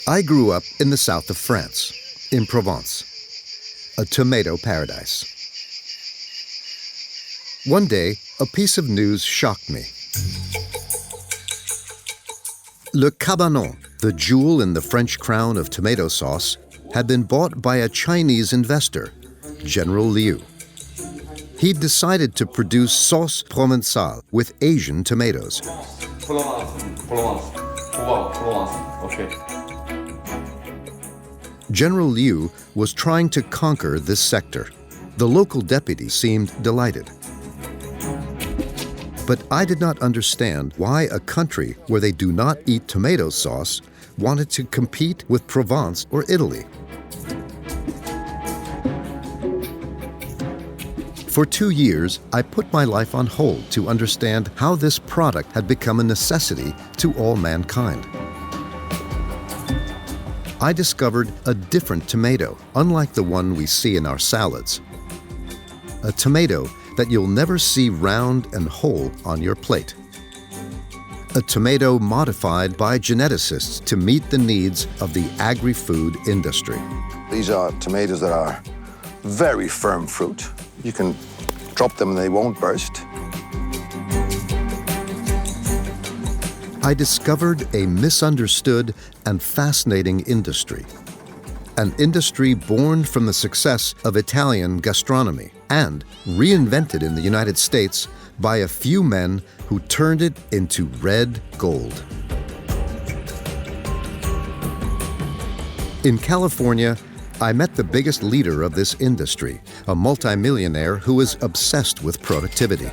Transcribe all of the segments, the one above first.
I grew up in the south of France, in Provence, a tomato paradise. One day, a piece of news shocked me. Le Cabanon, the jewel in the French crown of tomato sauce, had been bought by a Chinese investor, General Liu. He'd decided to produce sauce provençale with Asian tomatoes. Okay. General Liu was trying to conquer this sector. The local deputy seemed delighted. But I did not understand why a country where they do not eat tomato sauce wanted to compete with Provence or Italy. For 2 years, I put my life on hold to understand how this product had become a necessity to all mankind. I discovered a different tomato, unlike the one we see in our salads. A tomato that you'll never see round and whole on your plate. A tomato modified by geneticists to meet the needs of the agri-food industry. These are tomatoes that are very firm fruit. You can drop them and they won't burst. I discovered a misunderstood and fascinating industry. An industry born from the success of Italian gastronomy and reinvented in the United States by a few men who turned it into red gold. In California, I met the biggest leader of this industry, a multimillionaire who was obsessed with productivity.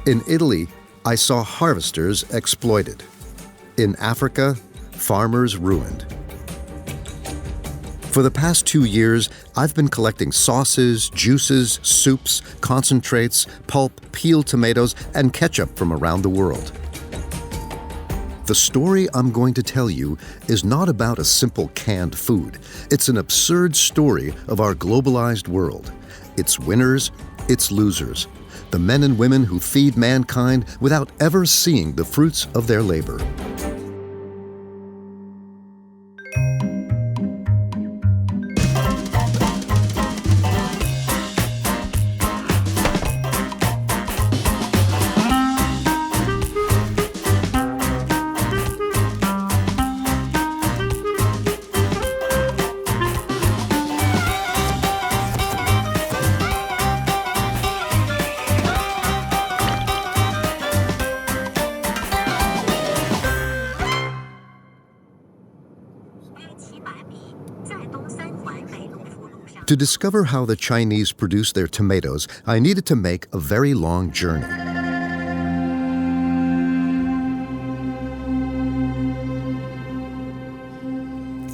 In Italy, I saw harvesters exploited. In Africa, farmers ruined. For the past 2 years, I've been collecting sauces, juices, soups, concentrates, pulp, peeled tomatoes, and ketchup from around the world. The story I'm going to tell you is not about a simple canned food. It's an absurd story of our globalized world. Its winners, its losers. The men and women who feed mankind without ever seeing the fruits of their labor. To discover how the Chinese produce their tomatoes, I needed to make a very long journey.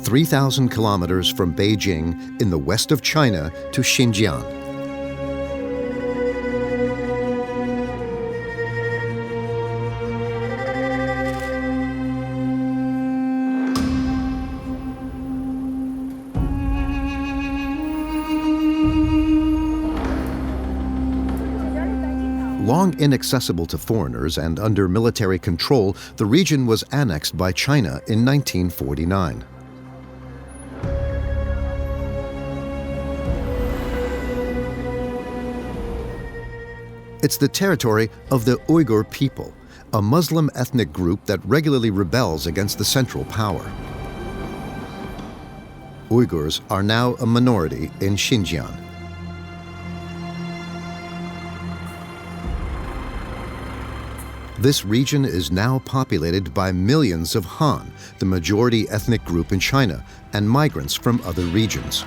"3,000 kilometers from Beijing in the west of China to Xinjiang. Long inaccessible to foreigners and under military control, the region was annexed by China in 1949. It's the territory of the Uyghur people, a Muslim ethnic group that regularly rebels against the central power. Uyghurs are now a minority in Xinjiang. This region is now populated by millions of Han, the majority ethnic group in China, and migrants from other regions.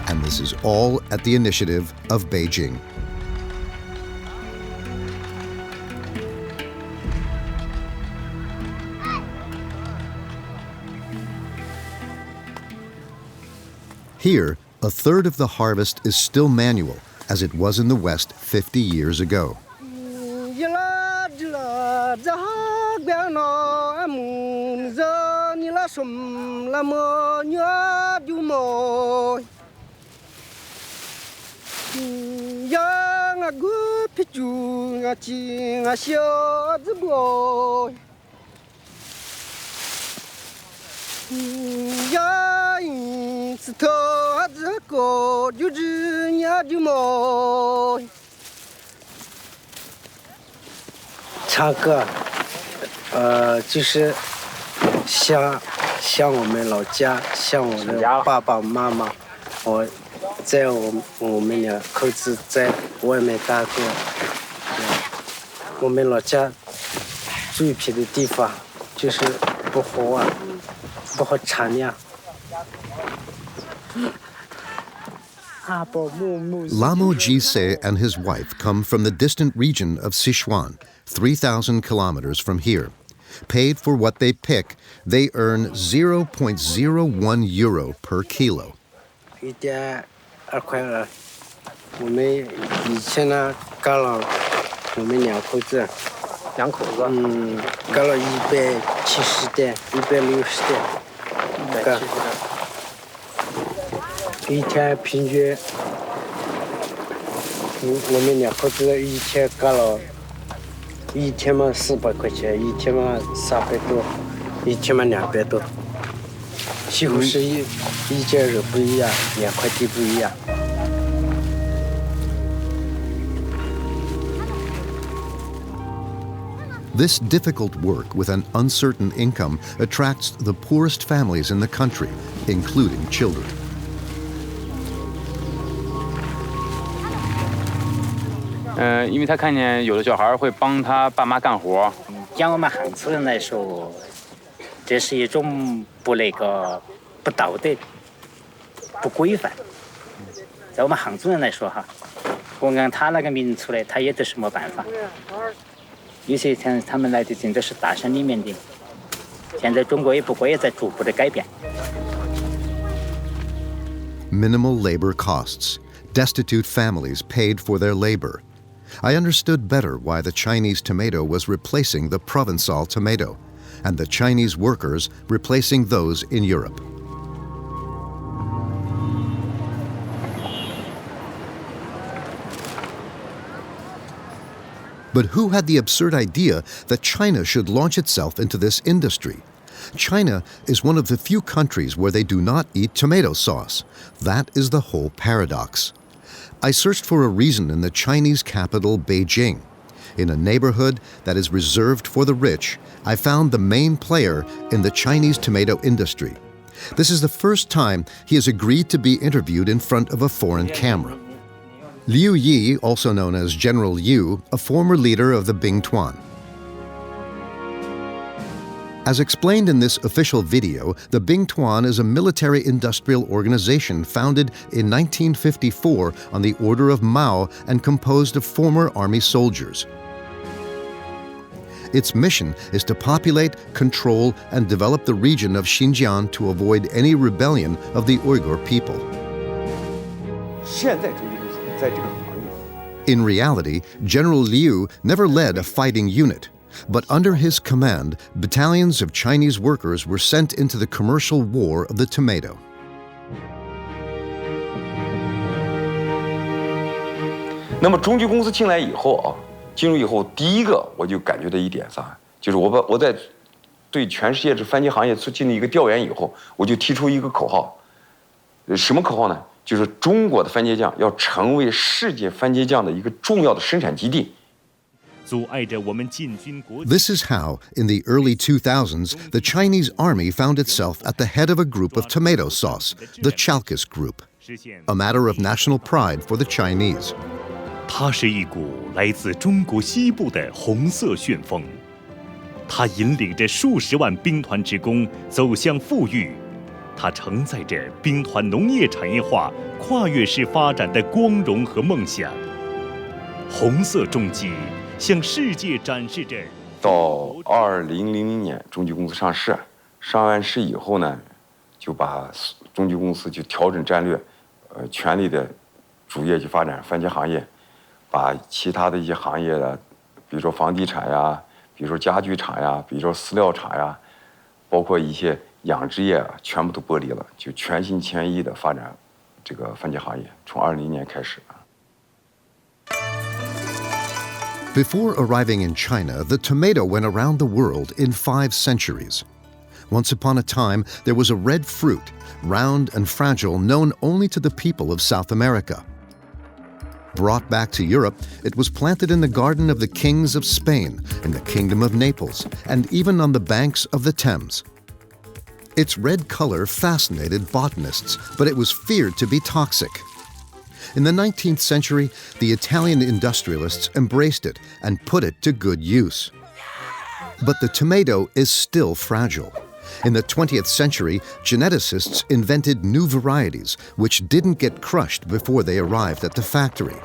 And this is all at the initiative of Beijing. Here, a third of the harvest is still manual, as it was in the West 50 years ago. 唱歌，就是像我们老家，像我的爸爸妈妈，在我们两口子在外面打工，我们老家最僻的地方就是不好产粮。Lamo Jise and his wife come from the distant region of Sichuan, 3,000 kilometers from here. Paid for what they pick, they earn 0.01 euro per kilo. 1.2块2，我们以前呢干了，我们两口子，干了170点，160点，干。一天平均，我们两口子一天干了，一天嘛400块钱，一天嘛300多，一天嘛200多，几乎是一件肉不一样，2块地不一样。This difficult work with an uncertain income attracts the poorest families in the country, including children. 因为他看见有的小孩会帮他爸妈干活。像我们汉族人来说，这是一种不道德、不规范。在我们汉族人来说哈，我按他那个名出来，他也得是没办法。有些天他们来的真的是大山里面的，现在中国也不过也在逐步的改变。Minimal labor costs. Destitute families paid for their labor. I understood better why the Chinese tomato was replacing the Provençal tomato, and the Chinese workers replacing those in Europe. But who had the absurd idea that China should launch itself into this industry? China is one of the few countries where they do not eat tomato sauce. That is the whole paradox. I searched for a reason in the Chinese capital, Beijing. In a neighborhood that is reserved for the rich, I found the main player in the Chinese tomato industry. This is the first time he has agreed to be interviewed in front of a foreign camera. Liu Yi, also known as General Liu, a former leader of the Bingtuan. As explained in this official video, the Bingtuan is a military-industrial organization founded in 1954 on the order of Mao and composed of former army soldiers. Its mission is to populate, control, and develop the region of Xinjiang to avoid any rebellion of the Uyghur people. In reality, General Liu never led a fighting unit. But under his command, battalions of Chinese workers were sent into the commercial war of the tomato. 那么中居公司进来以后啊，进入以后，第一个我就感觉到一点啥，就是我在对全世界这番茄行业进行一个调研以后，我就提出一个口号，什么口号呢？就是中国的番茄酱要成为世界番茄酱的一个重要的生产基地。 This is how, in the early 2000s, the Chinese army found itself at the head of a group of tomato sauce, the Chalkis Group, a matter of national pride for the Chinese. 它是一股来自中国西部的红色旋风，它引领着数十万兵团职工走向富裕，它承载着兵团农业产业化跨越式发展的光荣和梦想。红色重机。 向世界展示着。到2000年，中居公司上市，上完市以后呢，就把中居公司就调整战略，全力的主业去发展番茄行业，把其他的一些行业的，比如说房地产呀，比如说家具厂呀，比如说饲料厂呀，包括一些养殖业啊，全部都剥离了，就全心全意的发展这个番茄行业，从2000年开始。Before arriving in China, the tomato went around the world in 5 centuries. Once upon a time, there was a red fruit, round and fragile, known only to the people of South America. Brought back to Europe, it was planted in the garden of the kings of Spain, in the Kingdom of Naples, and even on the banks of the Thames. Its red color fascinated botanists, but it was feared to be toxic. In the 19th century, the Italian industrialists embraced it and put it to good use. But the tomato is still fragile. In the 20th century, geneticists invented new varieties which didn't get crushed before they arrived at the factory.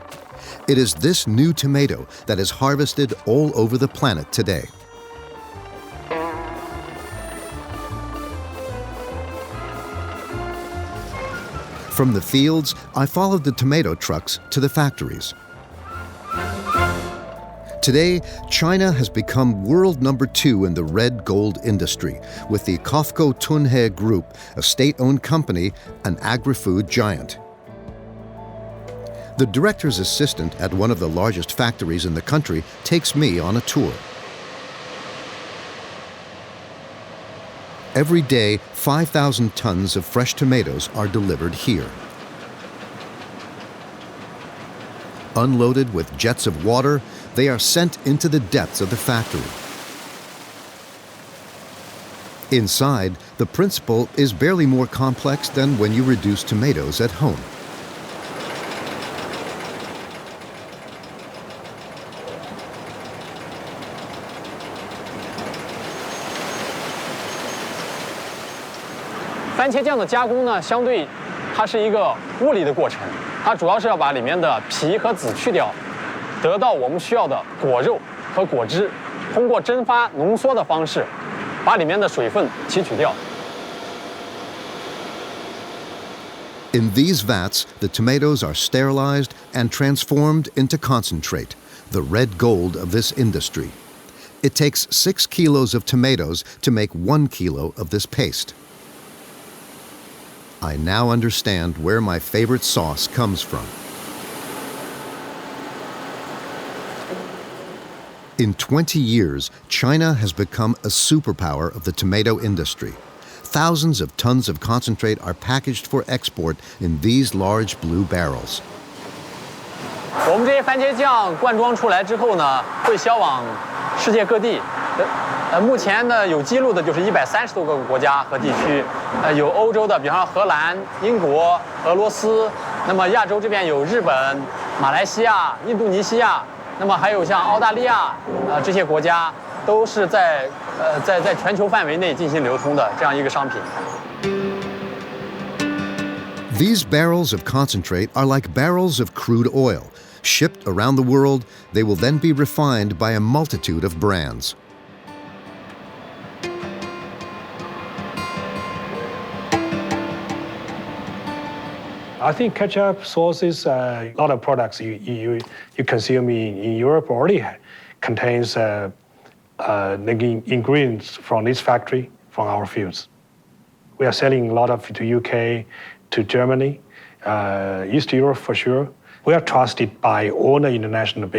It is this new tomato that is harvested all over the planet today. From the fields, I followed the tomato trucks to the factories. Today, China has become world number 2 in the red gold industry, with the COFCO Tunhe Group, a state-owned company, an agri-food giant. The director's assistant at one of the largest factories in the country takes me on a tour. Every day, 5,000 tons of fresh tomatoes are delivered here. Unloaded with jets of water, they are sent into the depths of the factory. Inside, the principle is barely more complex than when you reduce tomatoes at home.番茄酱的加工呢，相对它是一个物理的过程，它主要是要把里面的皮和籽去掉，得到我们需要的果肉和果汁，通过蒸发浓缩的方式，把里面的水分提取掉。In these vats, the tomatoes are sterilized and transformed into concentrate, the red gold of this industry. It takes 6 kilos of tomatoes to make 1 kilo of this paste. I now understand where my favorite sauce comes from. In 20 years, China has become a superpower of the tomato industry. Thousands of tons of concentrate are packaged for export in these large blue barrels. 我们这些番茄酱灌装出来之后呢，会销往世界各地。目前呢，有记录的就是130多个国家和地区，有欧洲的，比方说荷兰、英国、俄罗斯。那么亚洲这边有日本、马来西亚、印度尼西亚，那么还有像澳大利亚，这些国家都是在全球范围内进行流通的这样一个商品。These barrels of concentrate are like barrels of crude oil. Shipped around the world, they will then be refined by a multitude of brands. I think ketchup sauces, a lot of products you consume in Europe already contains ingredients from this factory, from our fields. We are selling a lot of to UK, to Germany, East Europe for sure. We are trusted by all the international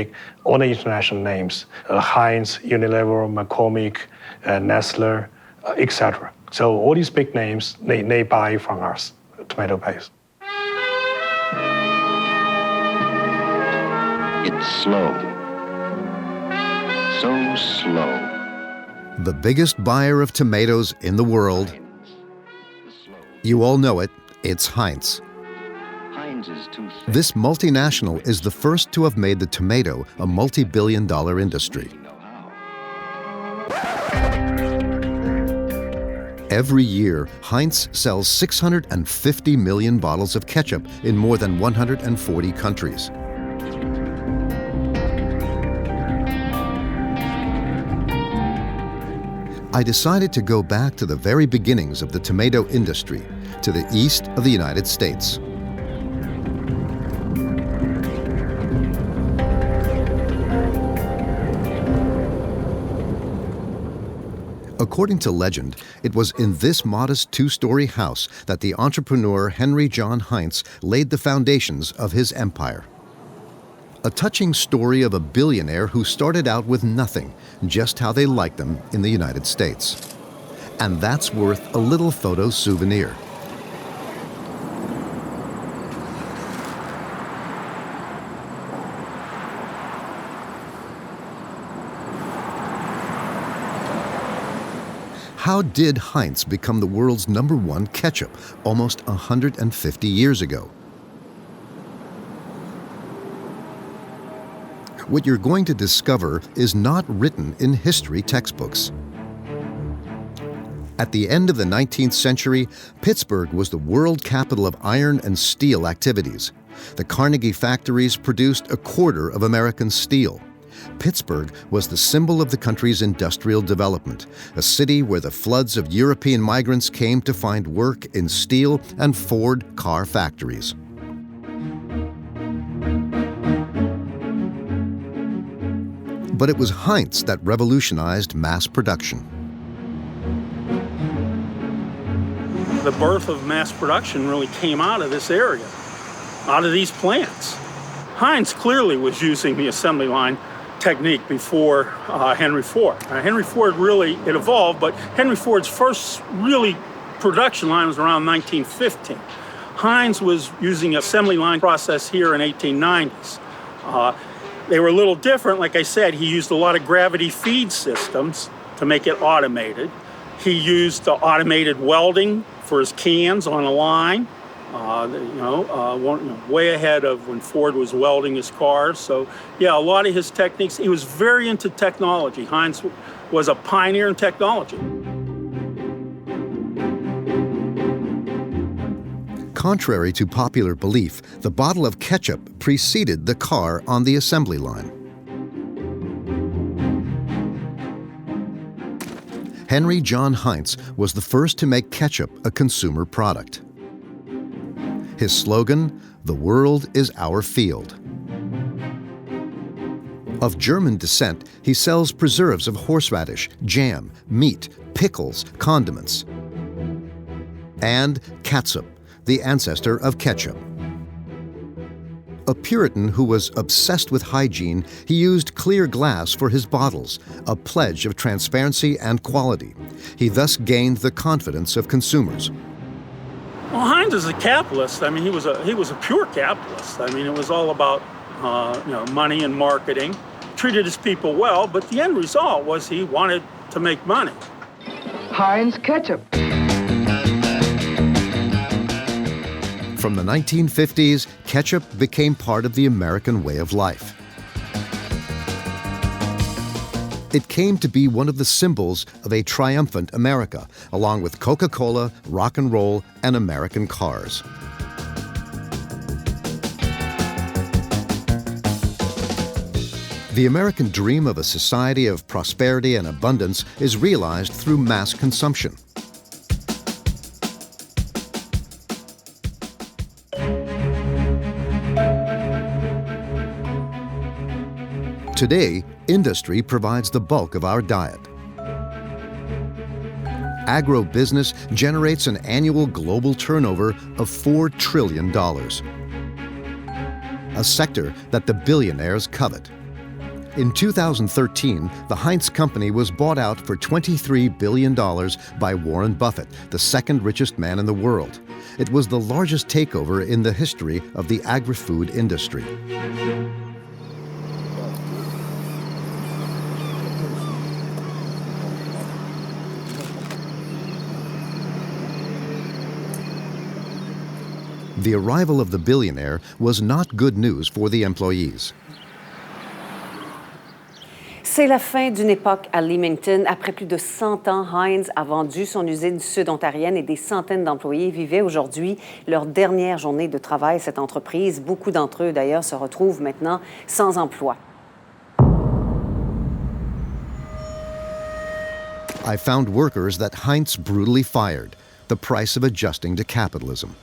names, Heinz, Unilever, McCormick, Nestle, etc. So all these big names, they buy from us, tomato paste. It's slow. So slow. The biggest buyer of tomatoes in the world. You all know it, it's Heinz. Heinz is too thick. This multinational is the first to have made the tomato a multi-billion-dollar industry. Every year, Heinz sells 650 million bottles of ketchup in more than 140 countries. I decided to go back to the very beginnings of the tomato industry, to the east of the United States. According to legend, it was in this modest 2-story house that the entrepreneur Henry John Heinz laid the foundations of his empire. A touching story of a billionaire who started out with nothing, just how they liked them in the United States. And that's worth a little photo souvenir. How did Heinz become the world's #1 ketchup almost 150 years ago? What you're going to discover is not written in history textbooks. At the end of the 19th century, Pittsburgh was the world capital of iron and steel activities. The Carnegie factories produced 1/4 of American steel. Pittsburgh was the symbol of the country's industrial development, a city where the floods of European migrants came to find work in steel and Ford car factories. But it was Heinz that revolutionized mass production. The birth of mass production really came out of this area, out of these plants. Heinz clearly was using the assembly line technique before Henry Ford. Henry Ford really, it evolved, but Henry Ford's first really production line was around 1915. Heinz was using assembly line process here in 1890s. They were a little different. Like I said, he used a lot of gravity feed systems to make it automated. He used automated welding for his cans on a line, way ahead of when Ford was welding his cars. So yeah, a lot of his techniques, he was very into technology. Heinz was a pioneer in technology. Contrary to popular belief, the bottle of ketchup preceded the car on the assembly line. Henry John Heinz was the first to make ketchup a consumer product. His slogan, "The world is our field." Of German descent, he sells preserves of horseradish, jam, meat, pickles, condiments, and catsup, the ancestor of ketchup. A Puritan who was obsessed with hygiene, he used clear glass for his bottles, a pledge of transparency and quality. He thus gained the confidence of consumers. Well, Heinz is a capitalist. I mean, he was a pure capitalist. I mean, it was all about money and marketing. Treated his people well, but the end result was he wanted to make money. Heinz ketchup. From the 1950s, ketchup became part of the American way of life. It came to be one of the symbols of a triumphant America, along with Coca-Cola, rock and roll, and American cars. The American dream of a society of prosperity and abundance is realized through mass consumption. Today, industry provides the bulk of our diet. Agro-business generates an annual global turnover of $4 trillion, a sector that the billionaires covet. In 2013, the Heinz company was bought out for $23 billion by Warren Buffett, the second richest man in the world. It was the largest takeover in the history of the agri-food industry. The arrival of the billionaire was not good news for the employees. C'est la fin d'une époque à Leamington. Après plus de 100 ans, Heinz a vendu son usine sud-ontarienne et des centaines d'employés vivaient aujourd'hui leur dernière journée de travail à cette entreprise. Beaucoup d'entre eux, d'ailleurs, se retrouvent maintenant sans emploi. I found workers that Heinz brutally fired, the price of adjusting to capitalism.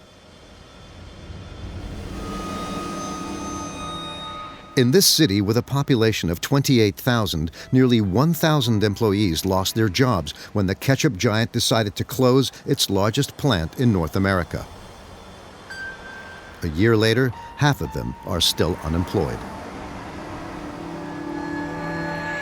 In this city with a population of 28,000, nearly 1,000 employees lost their jobs when the ketchup giant decided to close its largest plant in North America. A year later, half of them are still unemployed.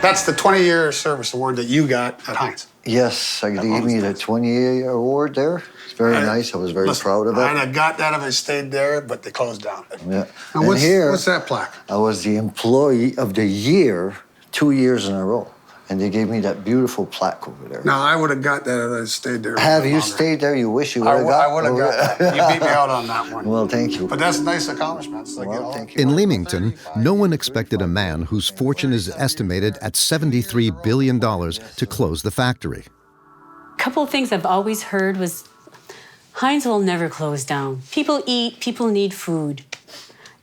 That's the 20-year service award that you got at Heinz. Yes, they gave me the 20-year award there. It's very nice. I was very proud of it. I'd have got that if I stayed there, but they closed down. Yeah. And what's that plaque? I was the Employee of the Year 2 years in a row. And they gave me that beautiful plaque over there. Now, I would have got that if I stayed there. Have you stayed there? You wish you would have got it? I would have got that. You beat me out on that one. Well, thank you. But that's a nice accomplishment. Well, thank you. In Leamington, no one expected a man whose fortune is estimated at $73 billion to close the factory. A couple of things I've always heard was Heinz will never close down. People eat, people need food.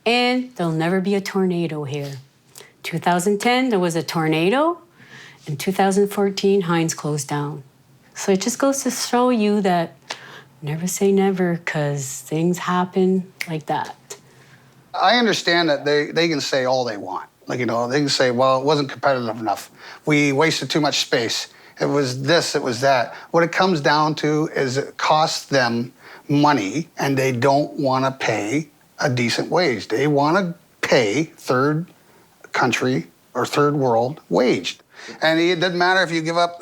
And there'll never be a tornado here. 2010, there was a tornado. In 2014, Heinz closed down. So it just goes to show you that never say never, because things happen like that. I understand that they can say all they want. Like, they can say, well, it wasn't competitive enough. We wasted too much space. It was this, it was that. What it comes down to is it costs them money, and they don't want to pay a decent wage. They want to pay third country or third world wage. And it doesn't matter if you give up,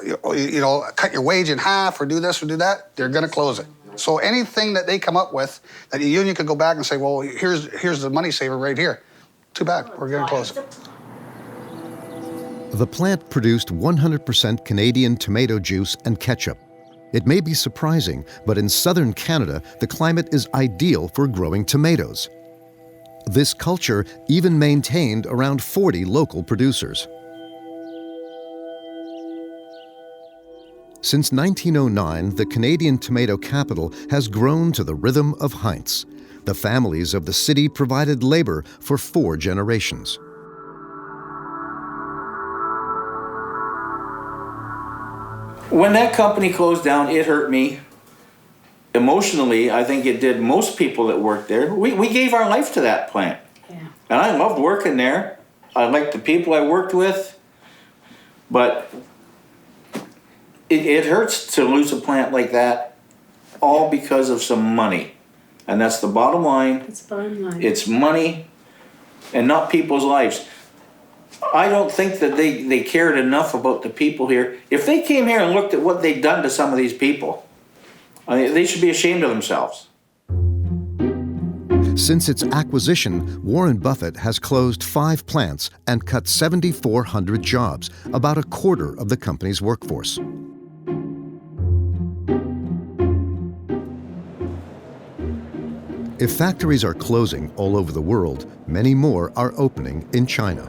cut your wage in half or do this or do that, they're going to close it. So anything that they come up with, that the union could go back and say, well, here's the money saver right here. Too bad, we're going to close it. The plant produced 100% Canadian tomato juice and ketchup. It may be surprising, but in southern Canada, the climate is ideal for growing tomatoes. This culture even maintained around 40 local producers. Since 1909, the Canadian tomato capital has grown to the rhythm of Heinz. The families of the city provided labor for 4 generations. When that company closed down, it hurt me. Emotionally, I think it did most people that worked there. We gave our life to that plant. Yeah. And I loved working there. I liked the people I worked with. But it hurts to lose a plant like that, all because of some money. And that's the bottom line. It's the bottom line. It's money and not people's lives. I don't think that they cared enough about the people here. If they came here and looked at what they've done to some of these people, they should be ashamed of themselves. Since its acquisition, Warren Buffett has closed 5 plants and cut 7,400 jobs, about a quarter of the company's workforce. If factories are closing all over the world, many more are opening in China.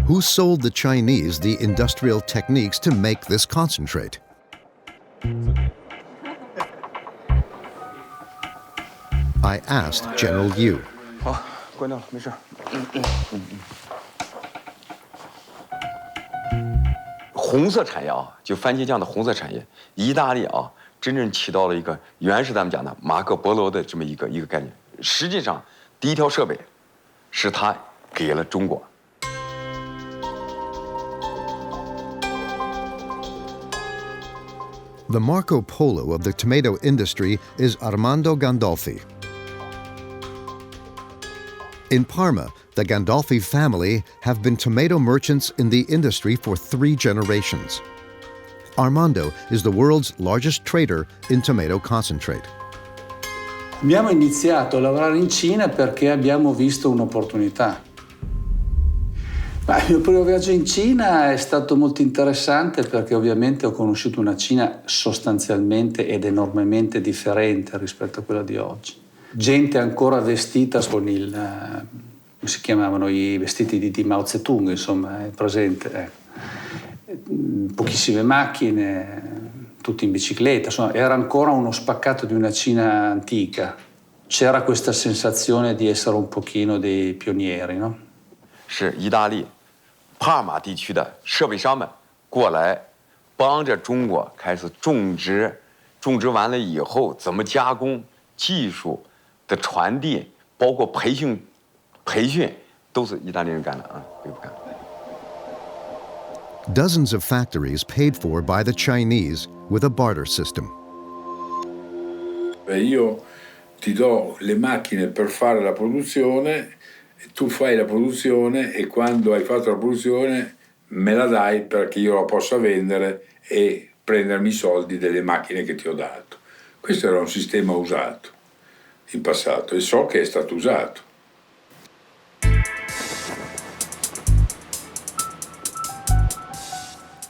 Who sold the Chinese the industrial techniques to make this concentrate? I asked General Yu. 关掉了，没事。红色产业啊，就番茄酱的红色产业，意大利啊，真正起到了一个原始咱们讲的马可波罗的这么一个概念。实际上，第一条设备是他给了中国。The Marco Polo of the tomato industry is Armando Gandolfi. In Parma, the Gandolfi family have been tomato merchants in the industry for 3 generations. Armando is the world's largest trader in tomato concentrate. Abbiamo iniziato a lavorare in Cina perché abbiamo visto un'opportunità. Il mio primo viaggio in Cina è stato molto interessante perché ovviamente ho conosciuto una Cina sostanzialmente ed enormemente differente rispetto a quella di oggi. Gente ancora vestita con come si chiamavano i vestiti di Mao Zedong, insomma, è presente. Pochissime macchine, tutti in bicicletta, insomma, era ancora uno spaccato di una Cina antica. C'era questa sensazione di essere un pochino dei pionieri, no? 是意大利帕尔马地区的设备商们过来帮着中国开始种植，种植完了以后怎么加工，技术的传递，包括培训，都是意大利人干的啊，别不干。Dozens of factories paid for by the Chinese with a barter system. Io ti do le macchine per fare la produzione Tu fai la produzione e quando hai fatto la produzione me la dai perché io la possa vendere e prendermi i soldi delle macchine che ti ho dato. Questo era un sistema usato in passato e so che è stato usato.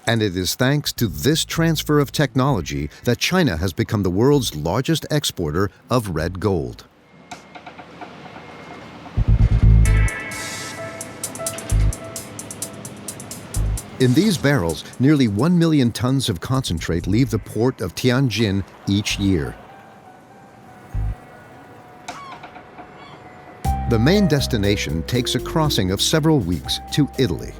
And it is thanks to this transfer of technology that China has become the world's largest exporter of red gold. In these barrels, nearly 1 million tons of concentrate leave the port of Tianjin each year. The main destination takes a crossing of several weeks to Italy.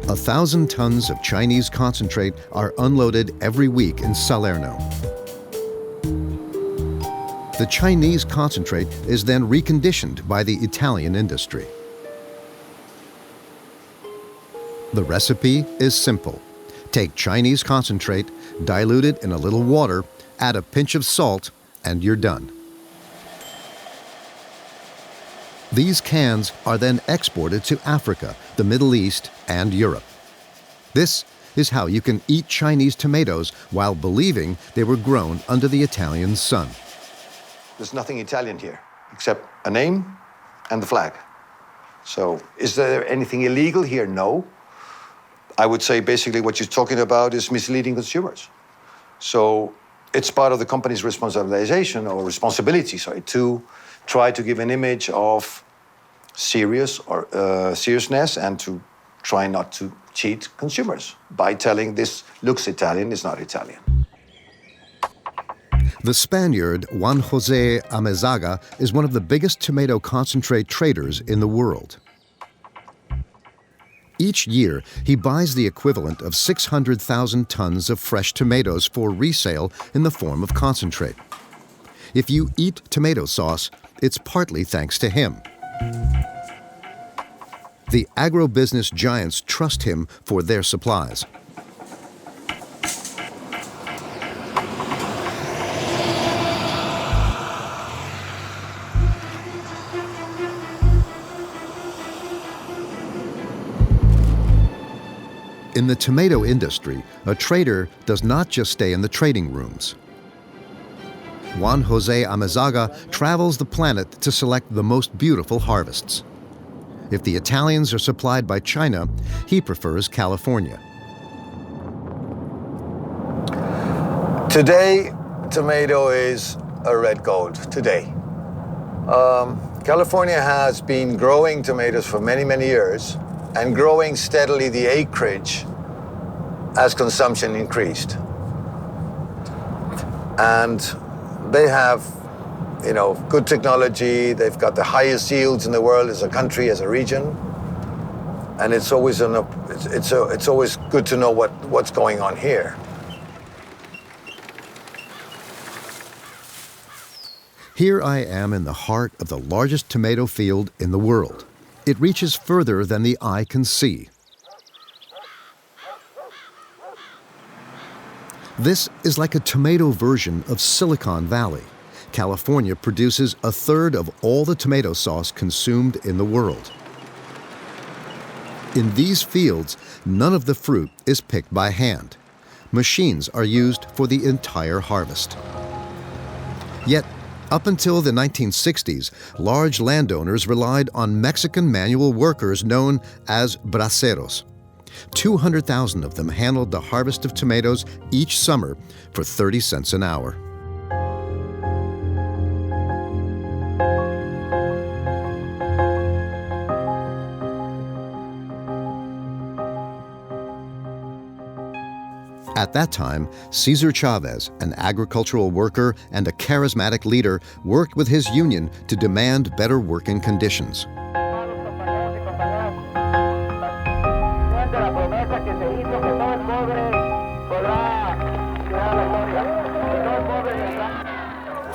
A 1,000 tons of Chinese concentrate are unloaded every week in Salerno. The Chinese concentrate is then reconditioned by the Italian industry. The recipe is simple. Take Chinese concentrate, dilute it in a little water, add a pinch of salt, and you're done. These cans are then exported to Africa, the Middle East, and Europe. This is how you can eat Chinese tomatoes while believing they were grown under the Italian sun. There's nothing Italian here, except a name and the flag. So is there anything illegal here? No. I would say basically what you're talking about is misleading consumers. So it's part of the company's responsibility to try to give an image of seriousness and to try not to cheat consumers by telling this looks Italian, it's not Italian. The Spaniard Juan José Amezaga is one of the biggest tomato concentrate traders in the world. Each year, he buys the equivalent of 600,000 tons of fresh tomatoes for resale in the form of concentrate. If you eat tomato sauce, it's partly thanks to him. The agribusiness giants trust him for their supplies. In the tomato industry, a trader does not just stay in the trading rooms. Juan José Amezaga travels the planet to select the most beautiful harvests. If the Italians are supplied by China, he prefers California. Today, tomato is a red gold, today. California has been growing tomatoes for many, many years and growing steadily the acreage as consumption increased. And they have, good technology. They've got the highest yields in the world as a country, as a region. And it's always it's always good to know what's going on here. Here I am in the heart of the largest tomato field in the world. It reaches further than the eye can see. This is like a tomato version of Silicon Valley. California produces a third of all the tomato sauce consumed in the world. In these fields, none of the fruit is picked by hand. Machines are used for the entire harvest. Yet, up until the 1960s, large landowners relied on Mexican manual workers known as braceros. 200,000 of them handled the harvest of tomatoes each summer for 30 cents an hour. At that time, Cesar Chavez, an agricultural worker and a charismatic leader, worked with his union to demand better working conditions.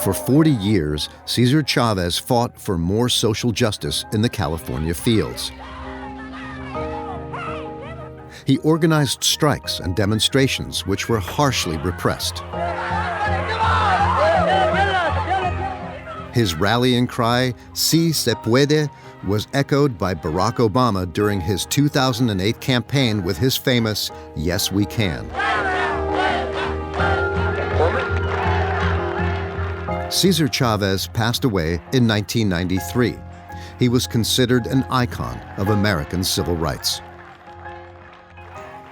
For 40 years, Cesar Chavez fought for more social justice in the California fields. He organized strikes and demonstrations which were harshly repressed. His rallying cry, "Si se puede," was echoed by Barack Obama during his 2008 campaign with his famous, "Yes, we can." Cesar Chavez passed away in 1993. He was considered an icon of American civil rights.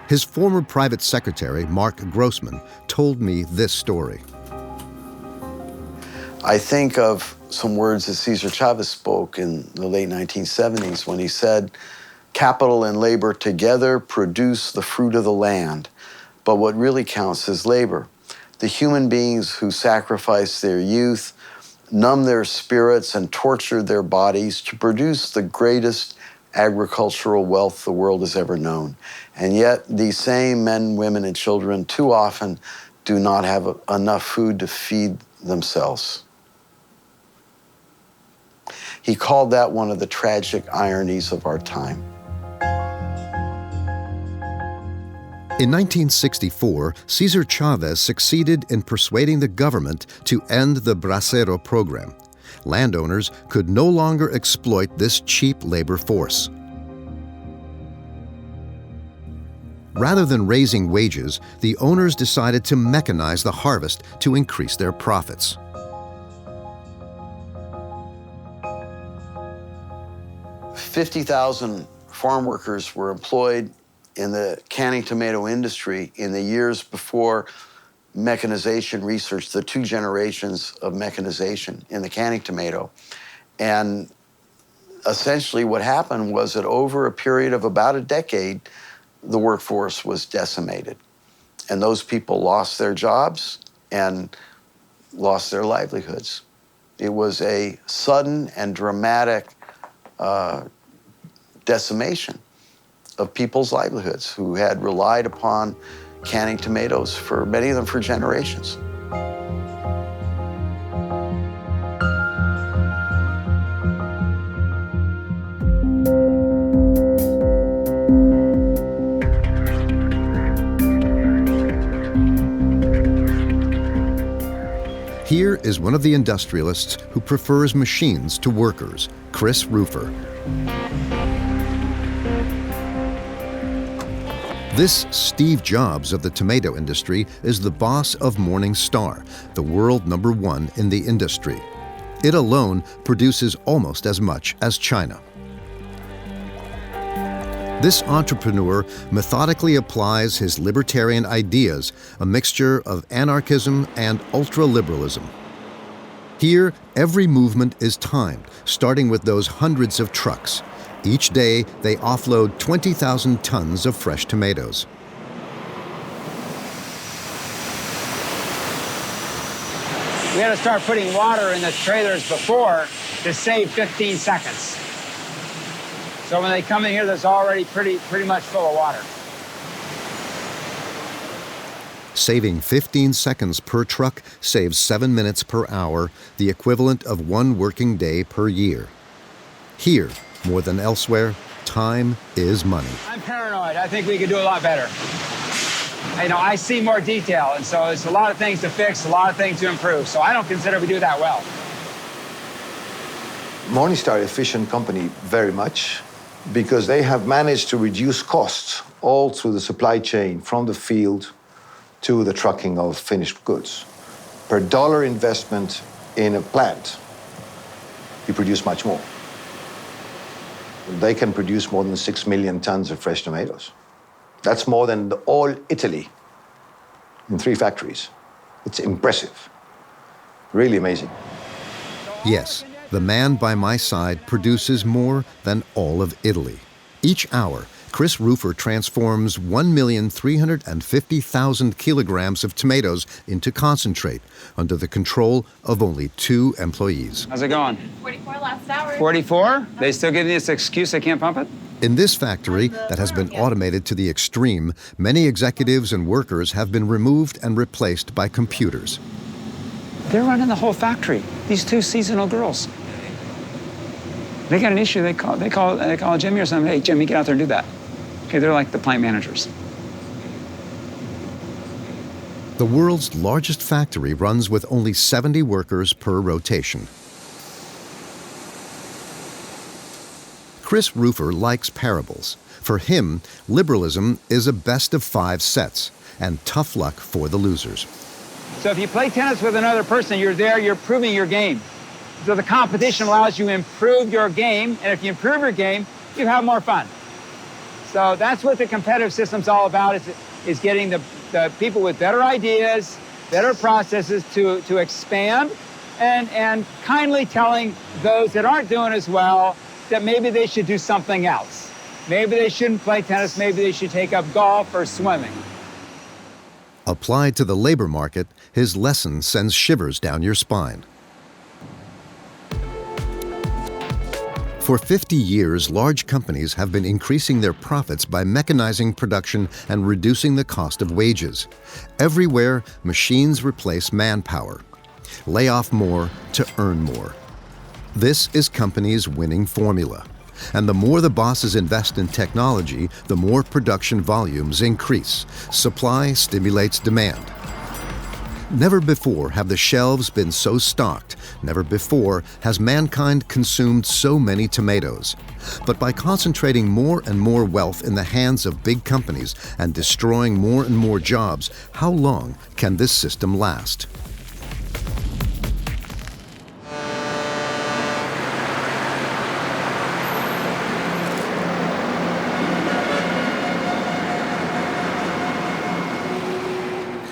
His former private secretary, Mark Grossman, told me this story. I think of some words that Cesar Chavez spoke in the late 1970s when he said, "Capital and labor together produce the fruit of the land, but what really counts is labor. The human beings who sacrificed their youth, numbed their spirits, and tortured their bodies to produce the greatest agricultural wealth the world has ever known. And yet these same men, women, and children too often do not have enough food to feed themselves." He called that one of the tragic ironies of our time. In 1964, Cesar Chavez succeeded in persuading the government to end the bracero program. Landowners could no longer exploit this cheap labor force. Rather than raising wages, the owners decided to mechanize the harvest to increase their profits. $50,000 farm workers were employed in the canning tomato industry in the years before mechanization research, the 2 generations of mechanization in the canning tomato. And essentially what happened was that over a period of about a decade, the workforce was decimated. And those people lost their jobs and lost their livelihoods. It was a sudden and dramatic decimation of people's livelihoods who had relied upon canning tomatoes, for many of them for generations. Here is one of the industrialists who prefers machines to workers, Chris Rufer. This Steve Jobs of the tomato industry is the boss of Morning Star, the world #1 in the industry. It alone produces almost as much as China. This entrepreneur methodically applies his libertarian ideas, a mixture of anarchism and ultra-liberalism. Here, every movement is timed, starting with those hundreds of trucks. Each day, they offload 20,000 tons of fresh tomatoes. We had to start putting water in the trailers before to save 15 seconds. So when they come in here, that's already pretty much full of water. Saving 15 seconds per truck saves 7 minutes per hour, the equivalent of 1 working day per year. Here, more than elsewhere, time is money. I'm paranoid. I think we could do a lot better. I see more detail, and so there's a lot of things to fix, a lot of things to improve. So I don't consider we do that well. Morningstar is an efficient company very much because they have managed to reduce costs all through the supply chain from the field to the trucking of finished goods. Per dollar investment in a plant, you produce much more. They can produce more than 6 million tons of fresh tomatoes. That's more than all Italy in 3 factories. It's impressive, really amazing. Yes, the man by my side produces more than all of Italy. Each hour, Chris Rufer transforms 1,350,000 kilograms of tomatoes into concentrate under the control of only 2 employees. How's it going? 44 last hour. 44? They still give me this excuse they can't pump it? In this factory that has been automated to the extreme, many executives and workers have been removed and replaced by computers. They're running the whole factory. These 2 seasonal girls. They got an issue. They call Jimmy or something. Hey, Jimmy, get out there and do that. Okay, they're like the plant managers. The world's largest factory runs with only 70 workers per rotation. Chris Roofer likes parables. For him, liberalism is a best of 5 sets, and tough luck for the losers. So if you play tennis with another person, you're there, you're improving your game. So the competition allows you to improve your game, and if you improve your game, you have more fun. So that's what the competitive system's all about, is getting the people with better ideas, better processes to expand, and kindly telling those that aren't doing as well that maybe they should do something else. Maybe they shouldn't play tennis, maybe they should take up golf or swimming. Applied to the labor market, his lesson sends shivers down your spine. For 50 years, large companies have been increasing their profits by mechanizing production and reducing the cost of wages. Everywhere, machines replace manpower. Lay off more to earn more. This is companies' winning formula. And the more the bosses invest in technology, the more production volumes increase. Supply stimulates demand. Never before have the shelves been so stocked. Never before has mankind consumed so many tomatoes. But by concentrating more and more wealth in the hands of big companies and destroying more and more jobs, how long can this system last?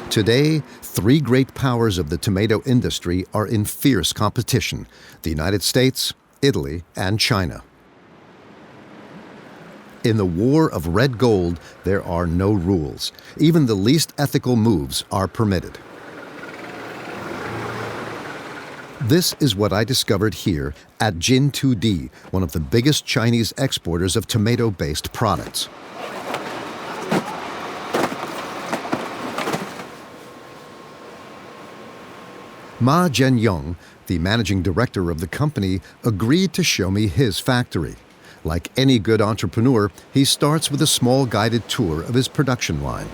Today, 3 great powers of the tomato industry are in fierce competition: the United States, Italy, and China. In the war of red gold, there are no rules. Even the least ethical moves are permitted. This is what I discovered here at Jin2D, one of the biggest Chinese exporters of tomato-based products. Ma Zhenyong, the managing director of the company, agreed to show me his factory. Like any good entrepreneur, he starts with a small guided tour of his production line.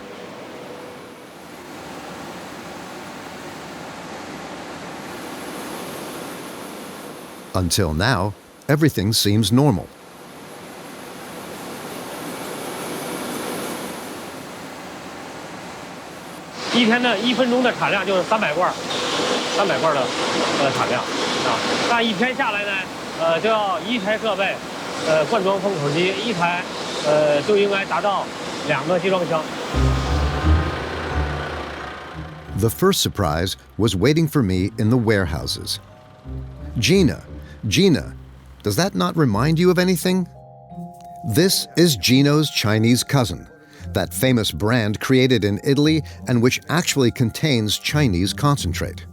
Until now, everything seems normal.1分钟的产量就是300罐的产量啊。那一天下来呢，就要1台设备，灌装封口机1台，就应该达到2个集装箱。The first surprise was waiting for me in the warehouses. Gina, does that not remind you of anything? This is Gino's Chinese cousin, that famous brand created in Italy and which actually contains Chinese concentrate.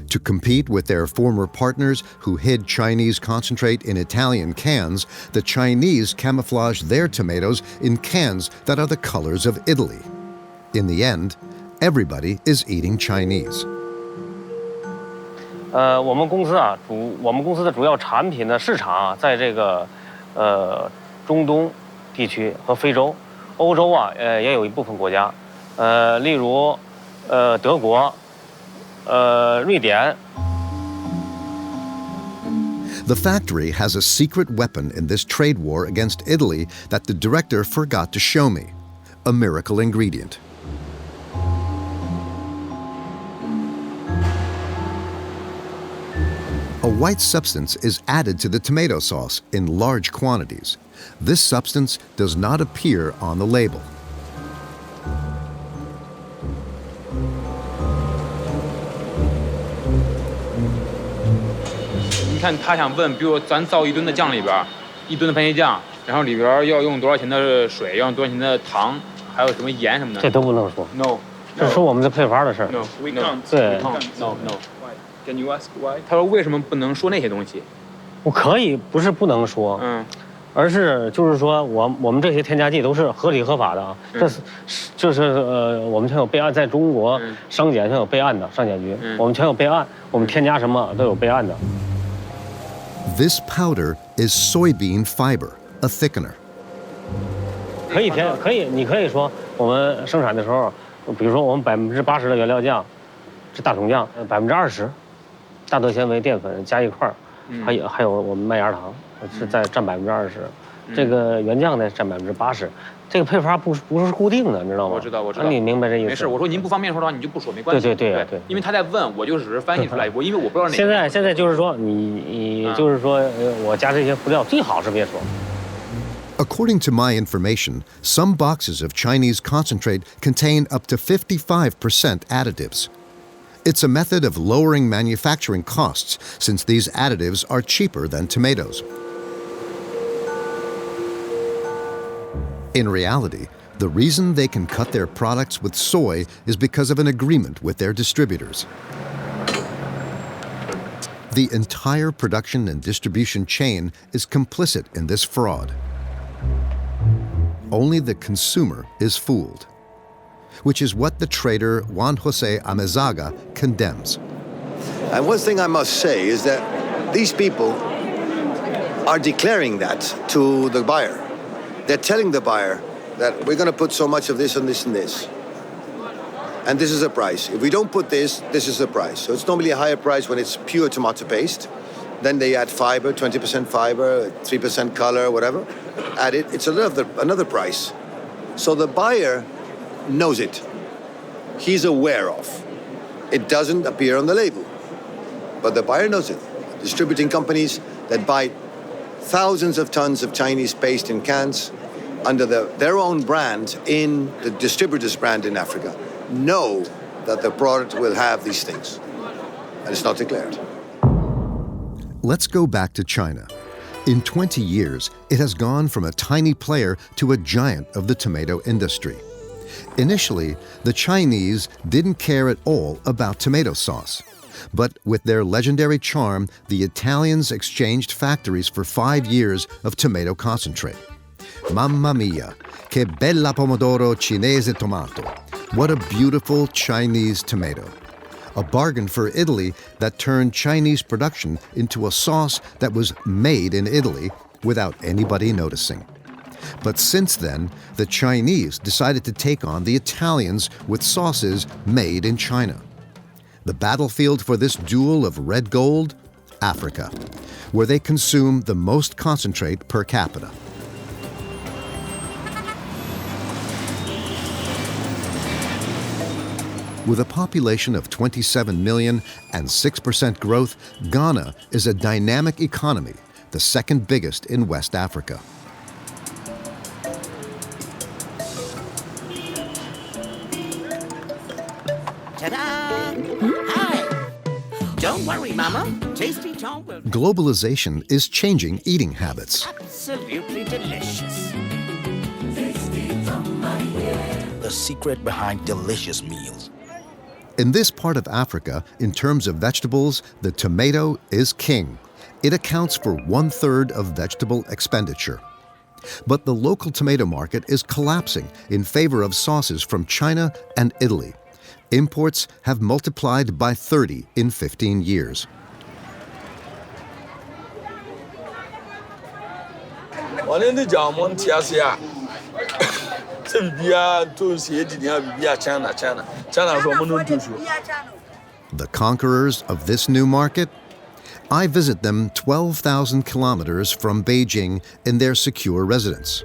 To compete with their former partners who hid Chinese concentrate in Italian cans, the Chinese camouflaged their tomatoes in cans that are the colors of Italy. In the end, everybody is eating Chinese. 我们公司的主要产品的市场啊，在这个中东地区和非洲、欧洲啊，也有一部分国家，例如德国、瑞典。The factory has a secret weapon in this trade war against Italy that the director forgot to show me: a miracle ingredient. A white substance is added to the tomato sauce in large quantities. This substance does not appear on the label. 你看他想问，比如咱造1吨的酱里边，1吨的番茄酱，然后里边要用多少钱的水，要用多少钱的糖，还有什么盐什么的。这都不能说。No， 这是我们的配方的事儿。No， we can't。对。No。Can you ask why？ 他说为什么不能说那些东西？我可以，不是不能说，而是就是说我们这些添加剂都是合理合法的啊。这是我们全有备案，在中国商检全有备案的，商检局我们全有备案，我们添加什么都有备案的。This powder is soybean fiber, a thickener. 可以你可以说我们生产的时候，比如说我们80%的原料酱，是大桶酱，20%，大豆纤维、淀粉加一块儿，还有我们麦芽糖是占20%，这个原酱呢占80%。这个配方不是固定的，你知道吗？我知道。那你明白这意思？没事，我说您不方便说的话，你就不说，没关系。对，因为他在问，我就只是翻译出来，因为我不知道哪个。现在就是说，你就是说，我加这些辅料最好是别说。According to my information, some boxes of Chinese concentrate contain up to 55% additives. It's a method of lowering manufacturing costs since these additives are cheaper than tomatoes. In reality, the reason they can cut their products with soy is because of an agreement with their distributors. The entire production and distribution chain is complicit in this fraud. Only the consumer is fooled, which is what the trader Juan Jose Amezaga condemns. And one thing I must say is that these people are declaring that to the buyer. They're telling the buyer that we're going to put so much of this and this and this. And this is a price. If we don't put this, this is the price. So it's normally a higher price when it's pure tomato paste. Then they add fiber, 20% fiber, 3% color, whatever. Add it, it's another price. So the buyer knows it. He's aware of. It doesn't appear on the label. But the buyer knows it. Distributing companies that buy thousands of tons of Chinese paste in cans under their own brand in the distributor's brand in Africa know that the product will have these things. And it's not declared. Let's go back to China. In 20 years, it has gone from a tiny player to a giant of the tomato industry. Initially, the Chinese didn't care at all about tomato sauce. But with their legendary charm, the Italians exchanged factories for 5 years of tomato concentrate. Mamma mia, che bella pomodoro cinese tomato. What a beautiful Chinese tomato. A bargain for Italy that turned Chinese production into a sauce that was made in Italy without anybody noticing. But since then, the Chinese decided to take on the Italians with sauces made in China. The battlefield for this duel of red gold? Africa, where they consume the most concentrate per capita. With a population of 27 million and 6% growth, Ghana is a dynamic economy, the second biggest in West Africa. Don't worry, Mama. Tasty Tom will... Globalization is changing eating habits. Absolutely delicious. The secret behind delicious meals. In this part of Africa, in terms of vegetables, the tomato is king. It accounts for 1/3 of vegetable expenditure. But the local tomato market is collapsing in favor of sauces from China and Italy. Imports have multiplied by 30 in 15 years. The conquerors of this new market? I visit them 12,000 kilometers from Beijing in their secure residence.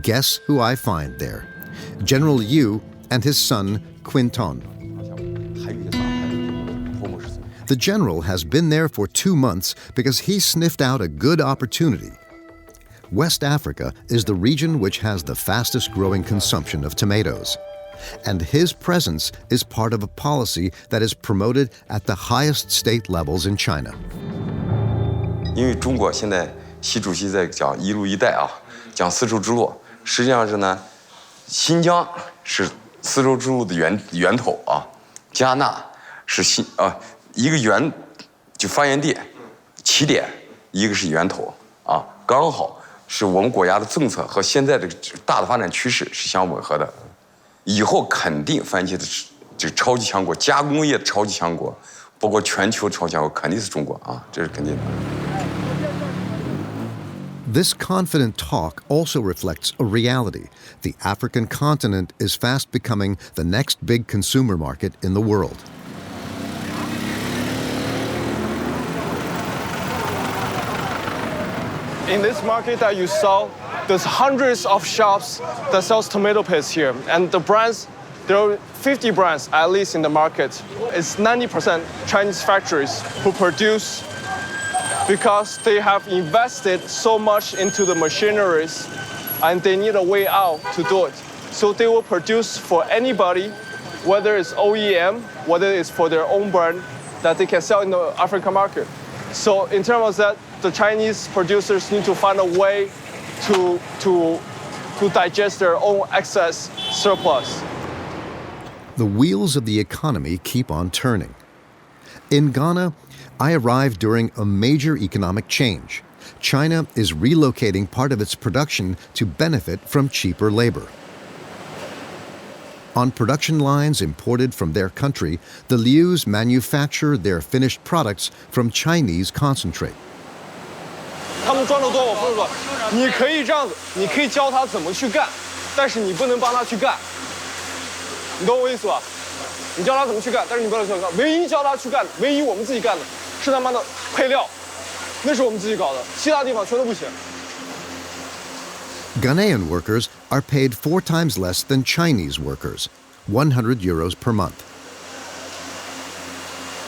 Guess who I find there? General Yu and his son, Quinton. The general has been there for 2 months because he sniffed out a good opportunity. West Africa is the region which has the fastest growing consumption of tomatoes. And his presence is part of a policy that is promoted at the highest state levels in China. 因为中国现在习主席在讲一路一带啊，讲丝绸之路，实际上是呢，新疆是丝绸之路的源头啊，加纳是一个源就发源地起点，一个是源头啊，刚好是我们国家的政策和现在的大的发展趋势是相吻合的。以后肯定番茄的这个超级强国，加工业的超级强国，包括全球超级强国肯定是中国啊，这是肯定的。This confident talk also reflects a reality. The African continent is fast becoming the next big consumer market in the world. In this market that you saw, there's hundreds of shops that sells tomato paste here. And the brands, there are 50 brands at least in the market. It's 90% Chinese factories who produce because they have invested so much into the machineries and they need a way out to do it. So they will produce for anybody, whether it's OEM, whether it's for their own brand, that they can sell in the African market. So in terms of that, the Chinese producers need to find a way to digest their own excess surplus. The wheels of the economy keep on turning. In Ghana, I arrived during a major economic change. China is relocating part of its production to benefit from cheaper labor. On production lines imported from their country, the Lius manufacture their finished products from Chinese concentrate. 他们赚得多，我付得多。你可以这样子，你可以教他怎么去干，但是你不能帮他去干。你懂我意思吧？你教他怎么去干，但是你不能去干。唯一教他去干的，唯一我们自己干的，是他妈的配料，那是我们自己搞的，其他地方全都不行。 Ghanaian workers are paid 4 times less than Chinese workers, 100 euros per month.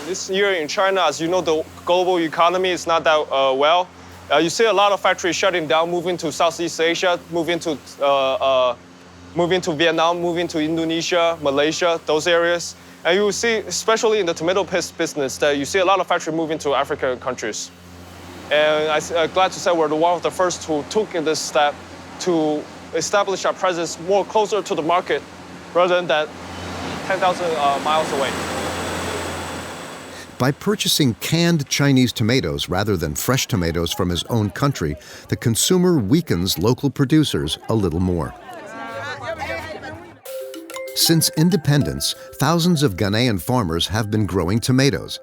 This year in China, as you know, the global economy is not that well. You see a lot of factories shutting down, moving to Southeast Asia, moving to Vietnam, moving to Indonesia, Malaysia, those areas. And you will see, especially in the tomato paste business, that you see a lot of factories moving to African countries. And I'm glad to say we're one of the first who took this step to establish our presence more closer to the market rather than that 10,000 miles away. By purchasing canned Chinese tomatoes rather than fresh tomatoes from his own country, the consumer weakens local producers a little more. Since independence, thousands of Ghanaian farmers have been growing tomatoes,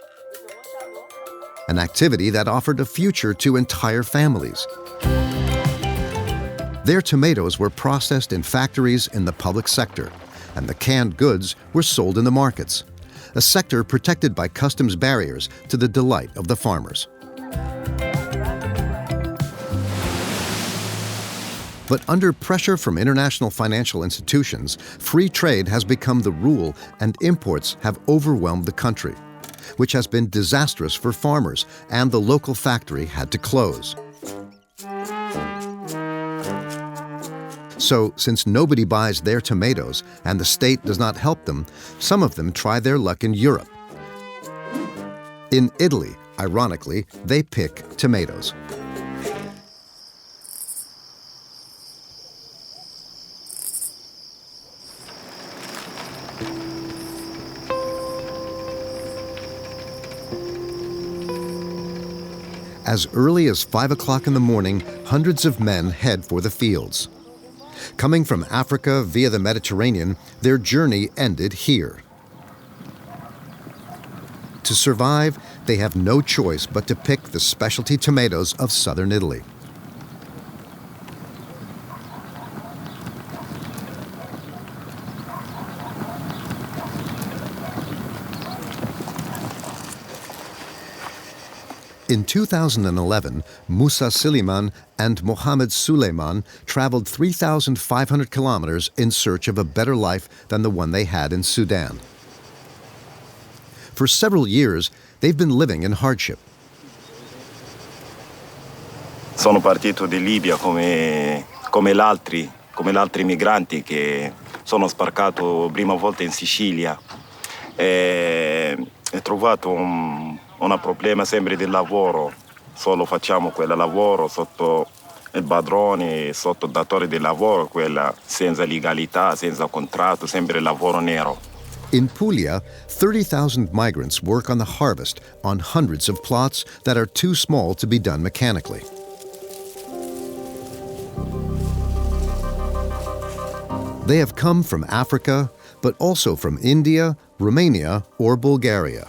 an activity that offered a future to entire families. Their tomatoes were processed in factories in the public sector, and the canned goods were sold in the markets, a sector protected by customs barriers to the delight of the farmers. But under pressure from international financial institutions, free trade has become the rule and imports have overwhelmed the country, which has been disastrous for farmers, and the local factory had to close. So, since nobody buys their tomatoes and the state does not help them, some of them try their luck in Europe. In Italy, ironically, they pick tomatoes. As early as 5 o'clock in the morning, hundreds of men head for the fields. Coming from Africa via the Mediterranean, their journey ended here. To survive, they have no choice but to pick the specialty tomatoes of southern Italy. In 2011, Musa Siliman and Mohammed Suleiman traveled 3,500 kilometers in search of a better life than the one they had in Sudan. For several years, they've been living in hardship. Sono partito di Libia come gli altri migranti che sono sbarcato prima volta in Sicilia. Ho trovato un problema sempre del lavoro, solo facciamo quel lavoro sotto il padrone, sotto il datore di lavoro, quella senza legalità, senza contratto, sempre lavoro nero. In Puglia, 30,000 migrants work on the harvest on hundreds of plots that are too small to be done mechanically. They have come from Africa, but also from India, Romania, or Bulgaria.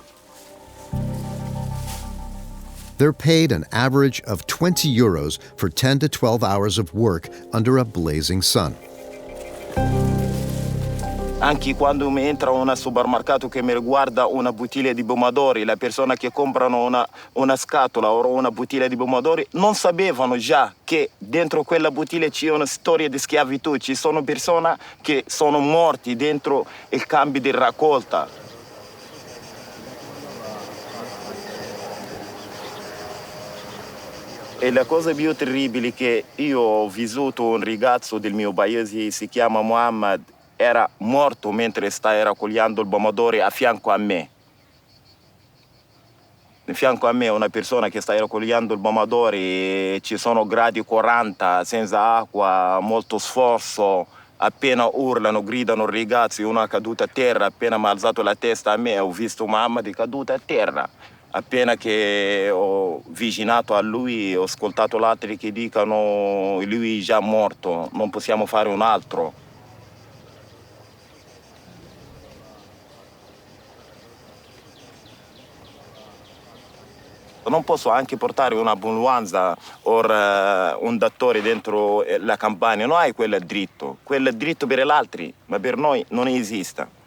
They're paid an average of 20 euros for 10 to 12 hours of work under a blazing sun. Anche quando mi entra in un supermercato che mi riguarda una bottiglia di pomodori, la persona che comprano una scatola o una bottiglia di pomodori non sapevano già che dentro quella bottiglia c'è una storia di schiavitù, ci sono persone che sono morti dentro il cambio di raccolta. E la cosa più terribile è che io ho vissuto un ragazzo del mio paese, si chiama Muhammad, era morto mentre stava raccogliendo il pomodoro a fianco a me. A fianco a me una persona che sta raccogliendo il pomodoro e ci sono gradi 40, senza acqua, molto sforzo, appena urlano, gridano i ragazzi, uno è caduto a terra, appena mi ha alzato la testa a me ho visto Muhammad caduto a terra. Appena che ho vicinato a lui ho ascoltato gli altri che dicono lui è già morto, non possiamo fare un altro. Non posso anche portare un'ambulanza o un dottore dentro la campagna, non hai quello dritto per gli altri, ma per noi non esiste.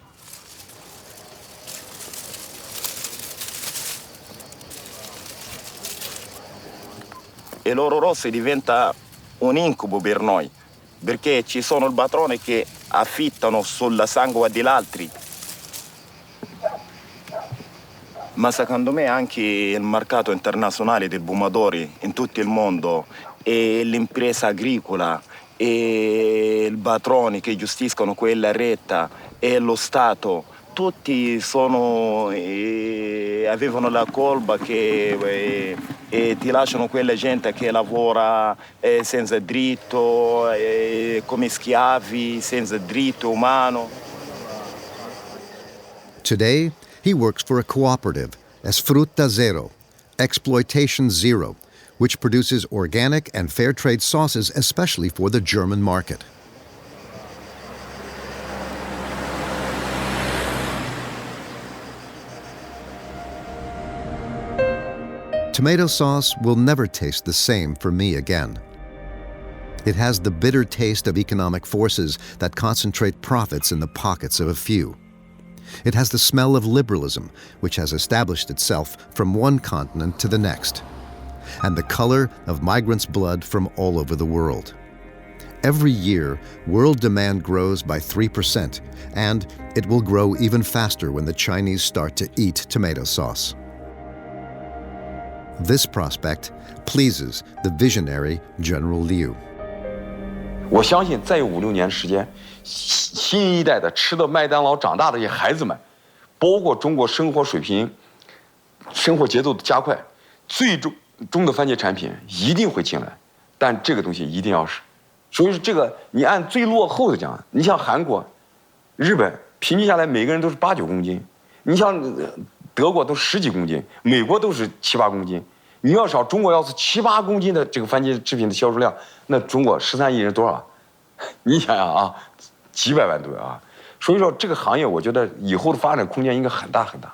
E l'oro rosso diventa un incubo per noi, perché ci sono i padroni che affittano sulla sangue degli altri. Ma secondo me anche il mercato internazionale dei pomodori in tutto il mondo e l'impresa agricola e i padroni che gestiscono quella retta e lo Stato, tutti avevano la colpa che ti lasciano quella gente che lavora senza diritto, come schiavi, senza diritto umano. Today, he works for a cooperative, Frutta Zero, Exploitation Zero, which produces organic and fair trade sauces especially for the German market. Tomato sauce will never taste the same for me again. It has the bitter taste of economic forces that concentrate profits in the pockets of a few. It has the smell of liberalism, which has established itself from one continent to the next, and the color of migrants' blood from all over the world. Every year, world demand grows by 3%, and it will grow even faster when the Chinese start to eat tomato sauce. This prospect pleases the visionary General Liu. 我相信再有5、6年时间，新一代的吃到麦当劳长大的这些孩子们，包括中国生活水平、生活节奏的加快，最终的番茄产品一定会进来，但这个东西一定要是，所以说这个你按最落后的讲，你像韩国、日本，平均下来每个人都是8、9公斤，你像德国都10几公斤，美国都是7、8公斤。你要少中国要是7、8公斤的这个番茄制品的销售量，那中国13亿人多少？你想想啊，几百万吨啊！所以说这个行业，我觉得以后的发展空间应该很大很大。